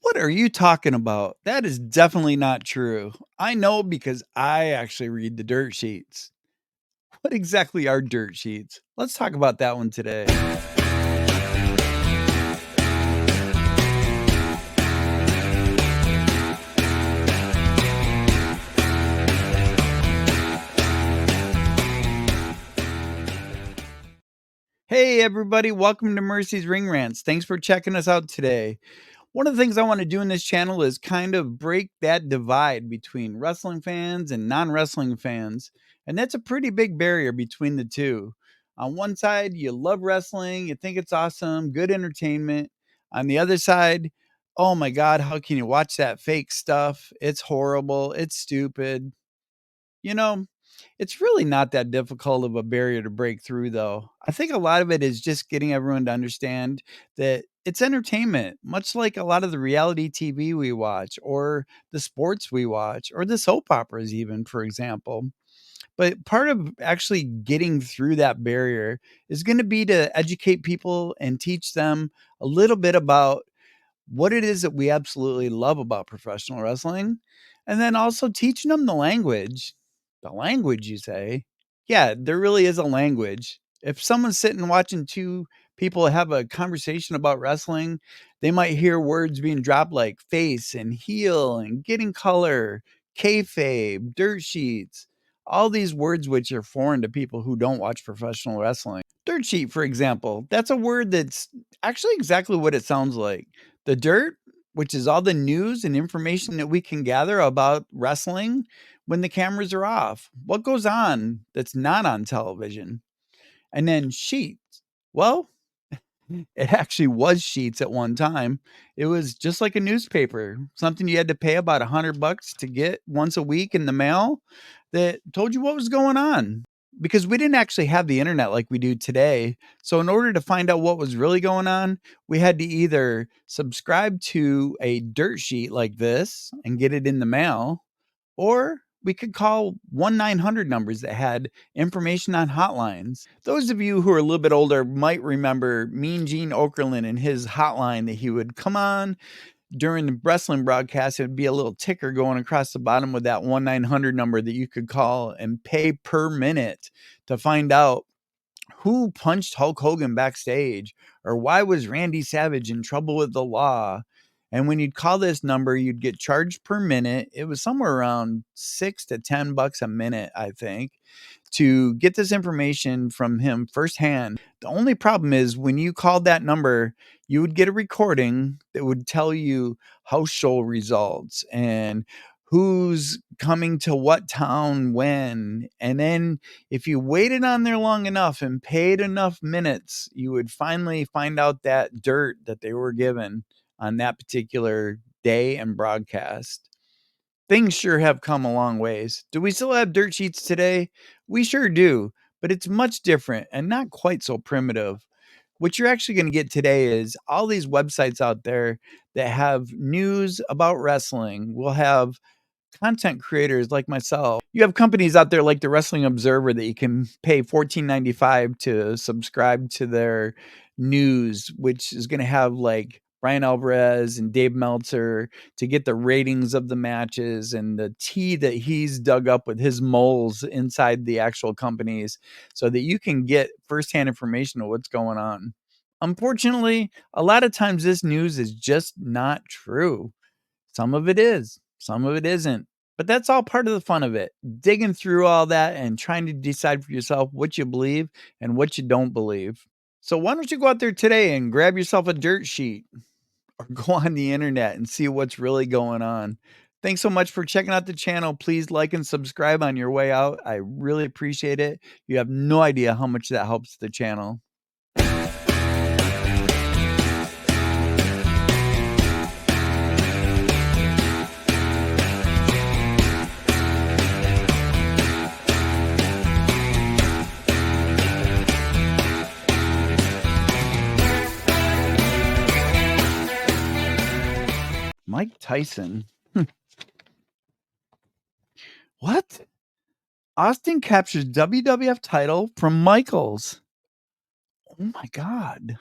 What are you talking about? That is definitely not true. I know because I actually read the dirt sheets. What exactly are dirt sheets? Let's talk about that one today. Hey, everybody, welcome to Mercy's Ring Rants. Thanks for checking us out today. One of the things I want to do in this channel is kind of break that divide between wrestling fans and non wrestling fans. And that's a pretty big barrier between the two. On one side, you love wrestling, you think it's awesome, good entertainment. On the other side, oh my God, how can you watch that fake stuff? It's horrible, it's stupid. You know, it's really not that difficult of a barrier to break through, though. I think a lot of it is just getting everyone to understand that it's entertainment, much like a lot of the reality TV we watch, or the sports we watch, or the soap operas, even, for example. But part of actually getting through that barrier is going to be to educate people and teach them a little bit about what it is that we absolutely love about professional wrestling, and then also teaching them the language. The language, you say? Yeah, there really is a language. If someone's sitting watching two people have a conversation about wrestling, they might hear words being dropped like face and heel and getting color, kayfabe, dirt sheets, all these words which are foreign to people who don't watch professional wrestling. Dirt sheet, for example, that's a word that's actually exactly what it sounds like. The dirt, which is all the news and information that we can gather about wrestling when the cameras are off. What goes on that's not on television? And then sheets. Well, it actually was sheets at one time. It was just like a newspaper, something you had to pay about $100 to get once a week in the mail that told you what was going on. Because we didn't actually have the internet like we do today. So, in order to find out what was really going on, we had to either subscribe to a dirt sheet like this and get it in the mail, or we could call 1-900 numbers that had information on hotlines. Those of you who are a little bit older might remember Mean Gene Okerlund and his hotline that he would come on during the wrestling broadcast. It would be a little ticker going across the bottom with that 1-900 number that you could call and pay per minute to find out who punched Hulk Hogan backstage, or why was Randy Savage in trouble with the law. And when you'd call this number, you'd get charged per minute. It was somewhere around $6 to $10 a minute, I think, to get this information from him firsthand. The only problem is when you called that number, you would get a recording that would tell you house show results and who's coming to what town when. And then if you waited on there long enough and paid enough minutes, you would finally find out that dirt that they were given on that particular day and broadcast. Things sure have come a long ways. Do we still have dirt sheets today? We sure do, but it's much different and not quite so primitive. What you're actually going to get today is all these websites out there that have news about wrestling. We'll have content creators like myself. You have companies out there like the Wrestling Observer that you can pay $14.95 to subscribe to their news, which is going to have like Brian Alvarez and Dave Meltzer to get the ratings of the matches and the tea that he's dug up with his moles inside the actual companies so that you can get firsthand information of what's going on. Unfortunately, a lot of times this news is just not true. Some of it is, some of it isn't. But that's all part of the fun of it. Digging through all that and trying to decide for yourself what you believe and what you don't believe. So why don't you go out there today and grab yourself a dirt sheet or go on the internet and see what's really going on. Thanks so much for checking out the channel. Please like and subscribe on your way out. I really appreciate it. You have no idea how much that helps the channel. Mike Tyson. What? Austin captures WWF title from Michaels. Oh my God.